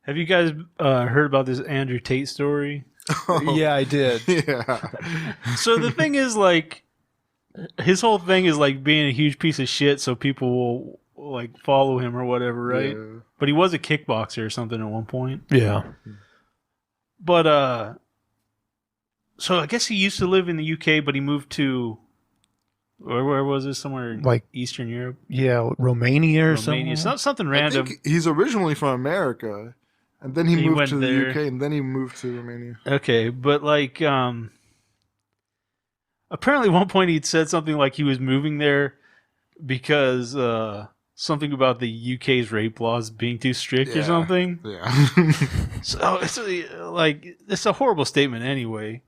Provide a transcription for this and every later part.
Have you guys heard about this Andrew Tate story? Yeah, I did. Yeah. So the thing is, like, his whole thing is like being a huge piece of shit, so people will like follow him or whatever, right? Yeah. But he was a kickboxer or something at one point. Yeah. But so I guess he used to live in the UK, but he moved to where was it? Somewhere in Like, Eastern Europe, yeah, Romania or Romania, something. something I random. think he's originally from America, and then he He moved went to the there. UK, and then he moved to Romania. Okay, but like apparently at one point he'd said something like he was moving there because something about the UK's rape laws being too strict or Yeah. something. Yeah. So it's like it's a horrible statement anyway.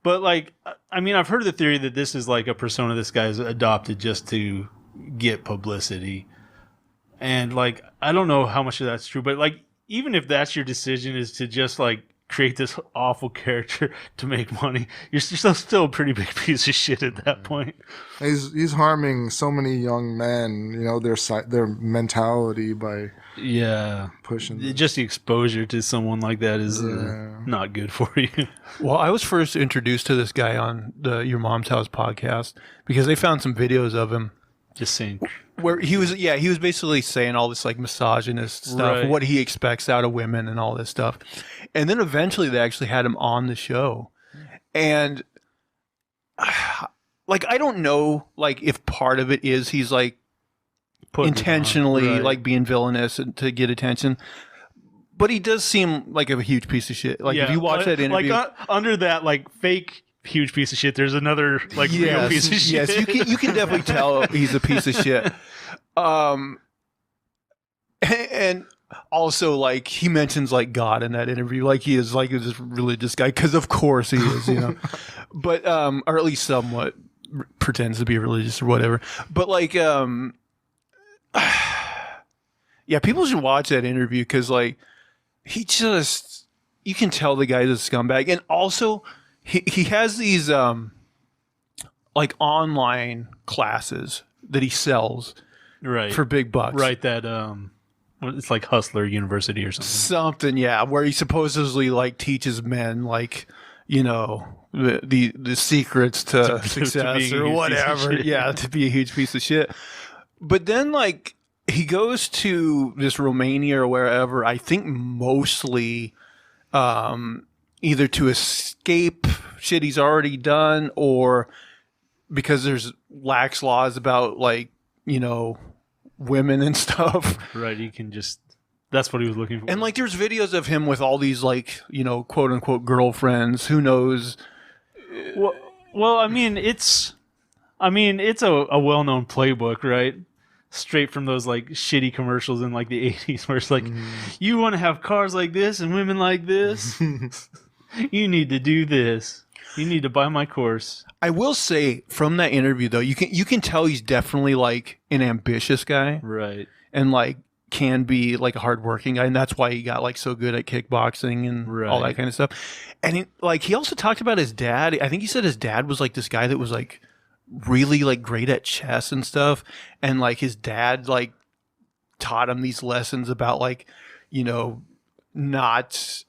But like I mean I've heard the theory that this is like a persona this guy's adopted just to get publicity. And like I don't know how much of that's true, but like even if that's your decision is to just like create this awful character to make money, you're still a pretty big piece of shit at that point. he's harming so many young men, you know, their mentality by Yeah. pushing them. Just the exposure to someone like that is Yeah. not good for you. Well, I was first introduced to this guy on the Your Mom's House podcast because they found some videos of him Just saying. where he was basically saying all this like misogynist stuff, Right. what he expects out of women and all this stuff. And then eventually they actually had him on the show. And like I don't know like if part of it is he's like Putting it on. intentionally Right. like being villainous and to get attention. But he does seem like a huge piece of shit. Like if you watch that interview, like under that like fake huge piece of shit, there's another like real piece of shit. yes, you can definitely tell he's a piece of shit. And also like he mentions like God in that interview, like he is like this religious guy because of course he is, you know, but or at least somewhat pretends to be religious or whatever. But like yeah, people should watch that interview because like he just you can tell the guy's a scumbag, and also he has these like online classes that he sells Right. for big bucks. Right, that it's like Hustler University or something. Something, yeah, where he supposedly like teaches men like, you know, the secrets to To success being a or huge piece of whatever. shit. Yeah, to be a huge piece of shit. But then like he goes to this Romania or wherever, I think mostly either to escape shit he's already done or because there's lax laws about like, you know, women and stuff. Right, you can just that's what he was looking for. And like there's videos of him with all these like, you know, quote unquote girlfriends, who knows. well, I mean it's a well-known playbook, right? Straight from those like shitty commercials in like the 80s where it's like you want to have cars like this and women like this. You need to do this. You need to buy my course. I will say from that interview though, you can tell he's definitely like an ambitious guy Right. and like can be like a hardworking guy, and that's why he got like so good at kickboxing and all that Right. kind of stuff. And he also talked about his dad. I think he said his dad was like this guy that was like really like great at chess and stuff, and like his dad like taught him these lessons about like, you know, not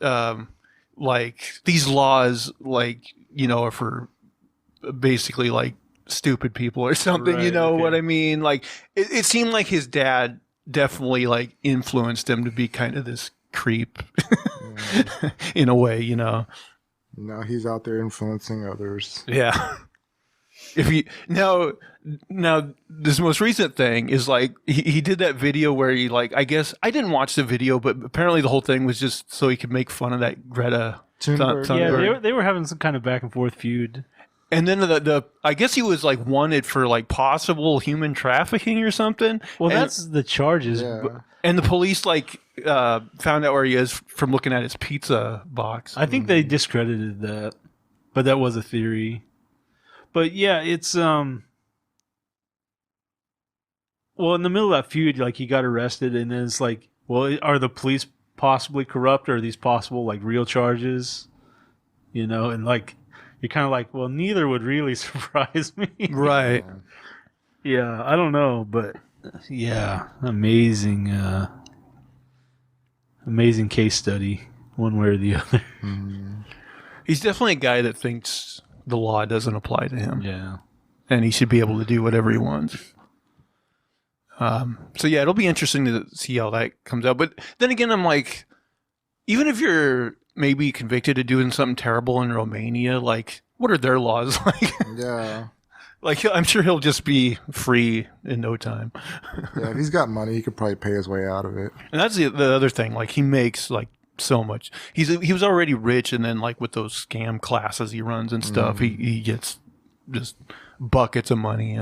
like these laws like, you know, are for basically like stupid people or something. You Right, know okay. what I mean? Like it seemed like his dad definitely like influenced him to be kind of this creep in a way, you know. Now he's out there influencing others. Yeah. If he now this most recent thing is like he did that video where he like, I guess I didn't watch the video, but apparently the whole thing was just so he could make fun of that Greta Thunberg. Thunberg. Yeah, they were having some kind of back and forth feud. And then the I guess he was like wanted for like possible human trafficking or something. Well, And- that's the charges. Yeah. and the police like found out where he is from looking at his pizza box. I think they discredited that, but that was a theory. But yeah, it's well, in the middle of that feud, like he got arrested, and then it's like, well, are the police possibly corrupt, or are these possible like real charges? You know, and like you're kind of like, well, neither would really surprise me. Right. Yeah, I don't know, but yeah, amazing amazing case study, one way or the other. He's definitely a guy that thinks the law doesn't apply to him. Yeah. And he should be able to do whatever he wants. So yeah, it'll be interesting to see how that comes out. But then again, I'm like, even if you're maybe convicted of doing something terrible in Romania, like, what are their laws like? Yeah. Like, I'm sure he'll just be free in no time. Yeah, if he's got money, he could probably pay his way out of it. And that's the other thing. Like, he makes like so much. He was already rich, and then like with those scam classes he runs and stuff, he gets just buckets of money.